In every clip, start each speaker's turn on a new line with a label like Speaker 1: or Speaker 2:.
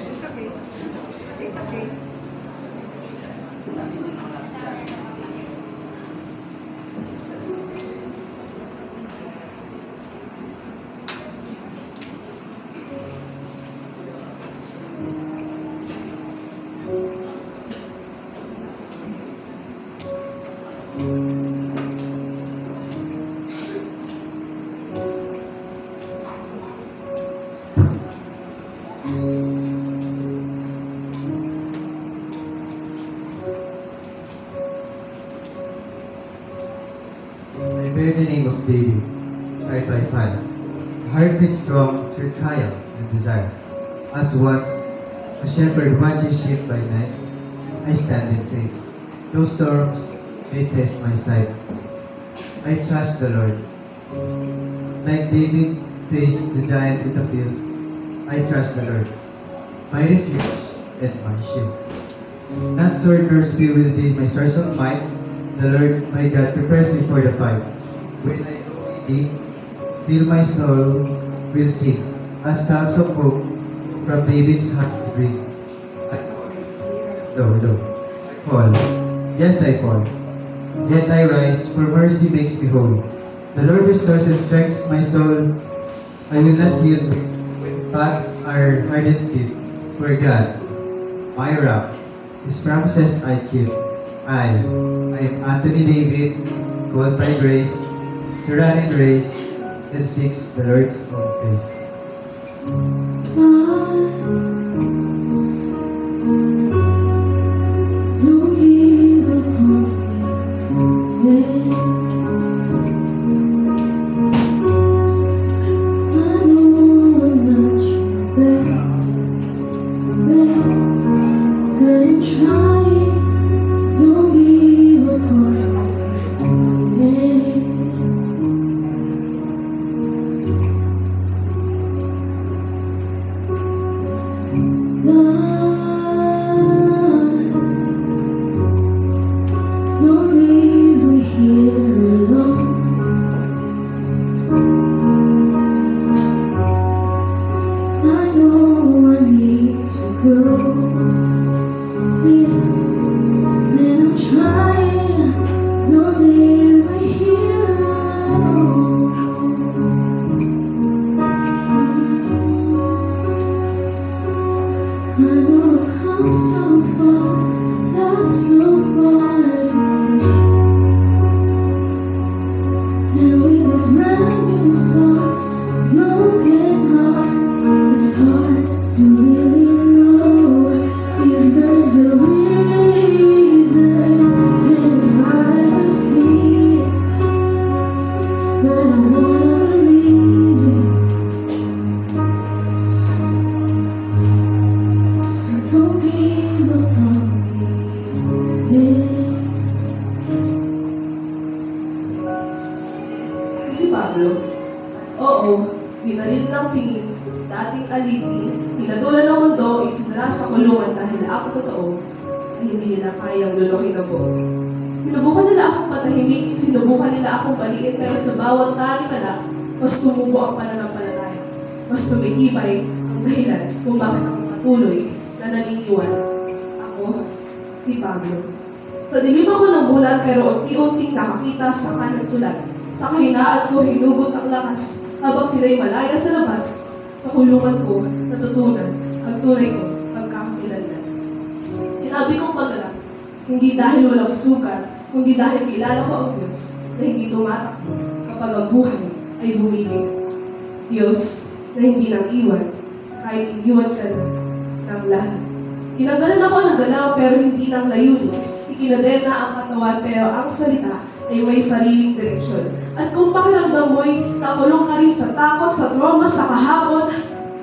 Speaker 1: It's okay. It's okay.
Speaker 2: I bear the name of David, tried by fire. Heart beats strong through trial and desire. As once, a shepherd watches sheep by night, I stand in faith. Though storms may test my sight, I trust the Lord. Like David faced the giant in the field, I trust the Lord, my refuge and my shield. Not sword nor spear will be my source of might. The Lord my God prepares me for the fight. When I go deep, still my soul will sing, as psalms of hope from David's heart bring. I fall. Yes, I fall. Yet I rise, for mercy makes me whole. The Lord restores and strengthens my soul. I will not yield when paths are hard and steep. For God, my rock, His promises I keep. I am Anthony David, called by grace, to run in race, and seeks the Lord's own face.
Speaker 3: Don't give up on me. I know I'm not your best, but I'm trying. Don't give up on me. Don't leave me here alone. I know I need to grow. Still, and I'm trying. Don't leave me here alone. I know I've come so far, not so far to go. And with this brand new start, broken heart, it's hard to really know if there's a reason, and if I ever see it. But I wanna believe it. So don't give up on me.
Speaker 1: Si Pablo, oo, binalit ng tingin, dating alipin, pinadulan ng mundo, isinara sa kulungan dahil ako totoo, ay hindi nila kayang luluhin ako. Sinubukan nila akong patahimikin, sinubukan nila akong paliin, pero sa bawat talikala, mas tumubo ang pananampalataya. Mas tumitibay ang dahilan kung bakit ako patuloy na naniniwala. Ako, si Pablo. Sa dilim ako ng bulan, pero unti-unting nakakita sa kanang sulat. Sa kahinaan ko, hinugot ang lakas habang sila'y malaya sa labas. Sa kulungan ko, natutunan ang tunay ko pagkakakilanlan. Sinabi kong magalak, hindi dahil walang sugat, kundi dahil kilala ko ang Diyos na hindi tumatakbo kapag ang buhay ay bumibig. Diyos na hindi nang iwan kahit iniwan ka na ng lahat. Tinanggalan ako ng galaw pero hindi nang layunin. Ikinadena ang katawan pero ang salita ay may sariling direksyon. At kung pakiramdam mo'y nakulong ka rin sa takot, sa trauma, sa kahapon,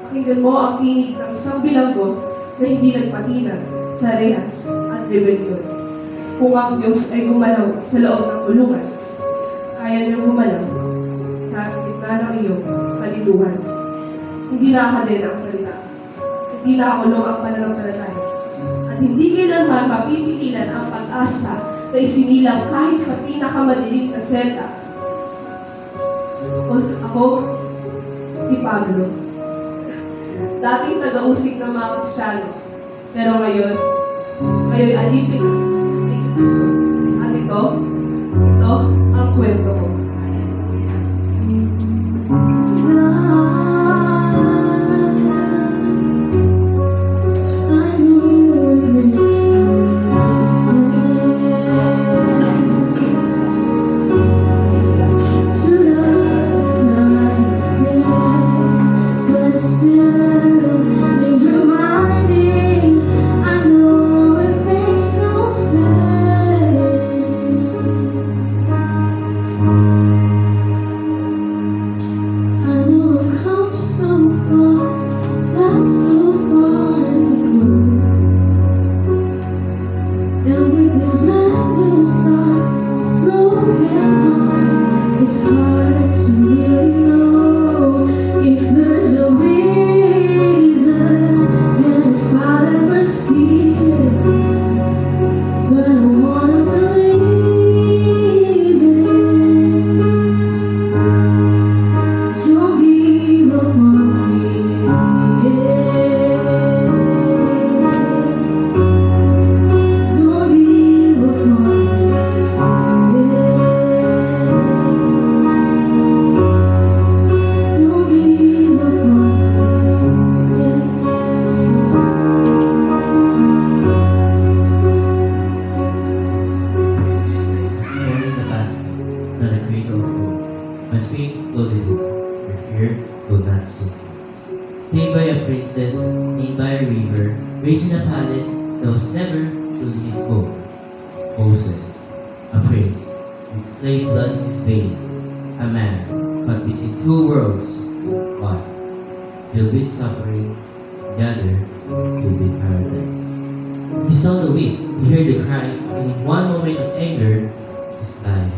Speaker 1: pakinggan mo ang tinig ng isang bilanggo na hindi nagpatinag sa rehas at rebelyon. Kung ang Diyos ay gumalaw sa loob ng kulungan, kaya niyang gumalaw sa gitna ng iyong kalituhan. Hindi nakakadena ang salita. Hindi nakakulong ang pananampalataya. At hindi kailanman mapipigilan ang pag-asa na isinilang kahit sa pinakamadilim na selda. Ako, si Pablo. Dating taga-usig ng mga Kristiyano. Pero ngayon alipin ni Kristo. At ito ang kwento ko.
Speaker 3: I know it makes no sense. Your love's like but still need reminding. I know it makes no sense. I know I've come so far, that's so far to go. And with this brand new start, this broken heart, it's hard to really know if there's a reason, and if I'll ever see it. But I wanna believe it. Don't give up on me, yeah. Don't give up on me, yeah. Don't give up on me, yeah.
Speaker 4: Born in the basket, not a cradle of gold. When faith floated in, your fear will not sink. Named by a princess, named by a river, raised in a palace that was never truly his home. Moses, a prince, with slave blood in his veins, a man caught between two worlds, one filled with suffering, the other filled with paradise. He saw the weep, he heard the cry, and in one moment of anger, his life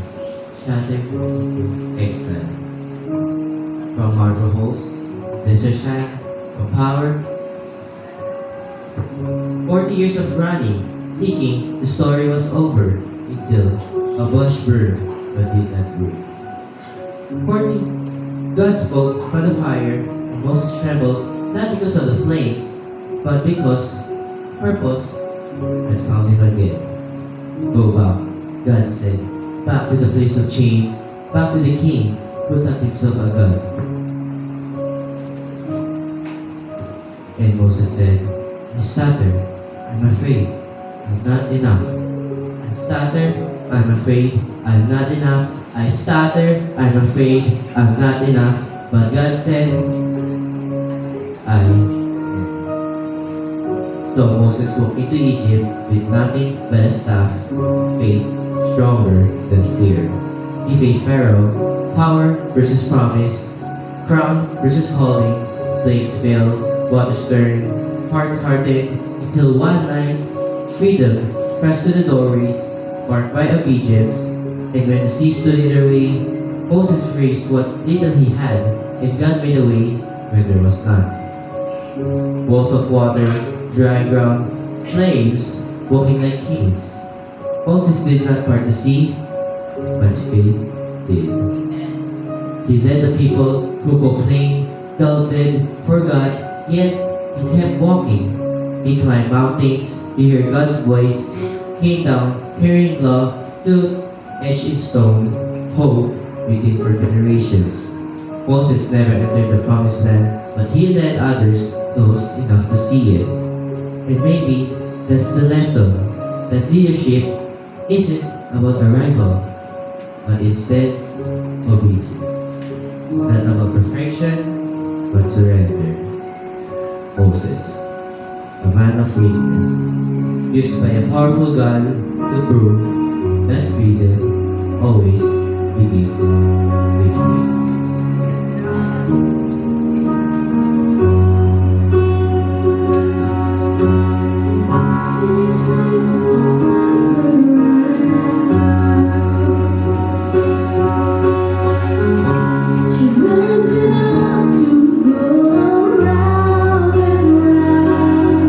Speaker 4: shattered into exile. From marble halls, desert sand, from power, 40 years of running, thinking the story was over, until a bush burned but did not burn. 40. God spoke from the fire, and Moses trembled, not because of the flames, but because purpose had found him again. Go back, God said, back to the place of change, back to the king who thought himself a god. And Moses said, I stutter, I'm afraid, I'm not enough. I stutter, I'm afraid, I'm not enough. I stutter, I'm afraid, I'm not enough. But God said, I am. So Moses walked into Egypt with nothing but a staff, faith stronger than fear. He faced Pharaoh, power versus promise, crown versus calling, plagues fell, waters turned, hearts hardened, until one night, freedom pressed to the doorways, marked by obedience, and when the sea stood in their way, Moses raised what little he had, and God made a way when there was none. Walls of water, dry ground, slaves walking like kings. Moses did not part the sea, but faith did. He led the people who complained, doubted, forgot, yet he kept walking. He climbed mountains, he heard God's voice, came down carrying law, to etched in stone, hope waiting for generations. Moses never entered the promised land, but he led others close enough to see it. And maybe that's the lesson, that leadership isn't about arrival, but instead obedience. Not about perfection, but surrender. Moses, a man of weakness, used by a powerful God to prove that freedom always begins with faith.
Speaker 3: His voice will never end. He learns enough to go round and round.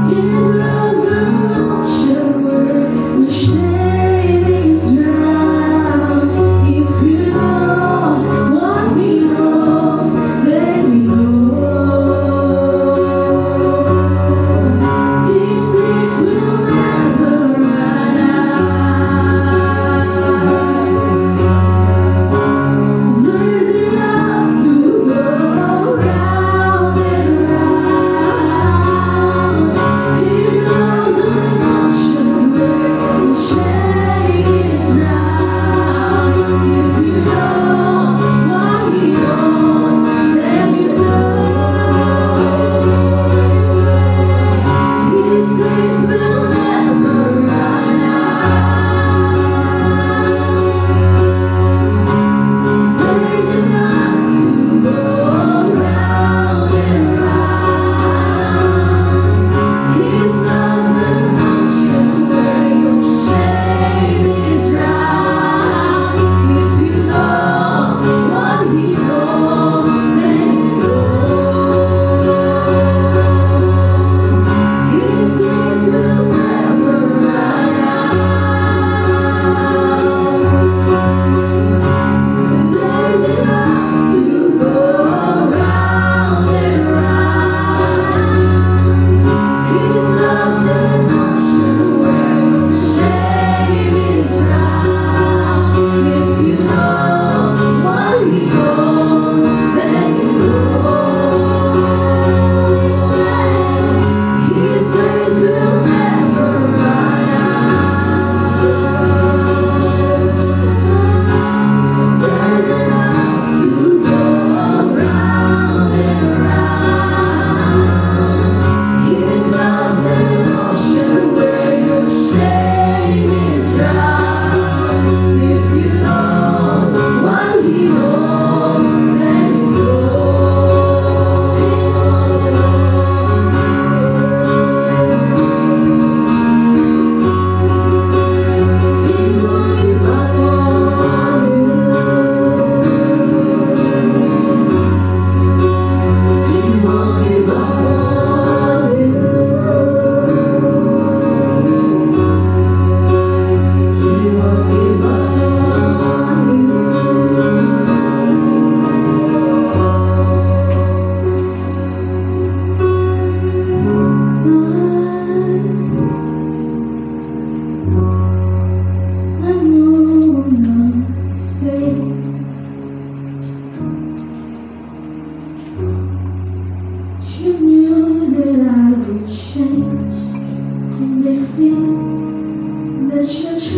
Speaker 3: His love's an ocean where the shame is drowned.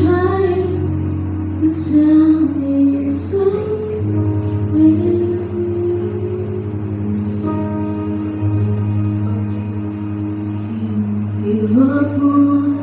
Speaker 3: trying, but tell me it's over. You give up on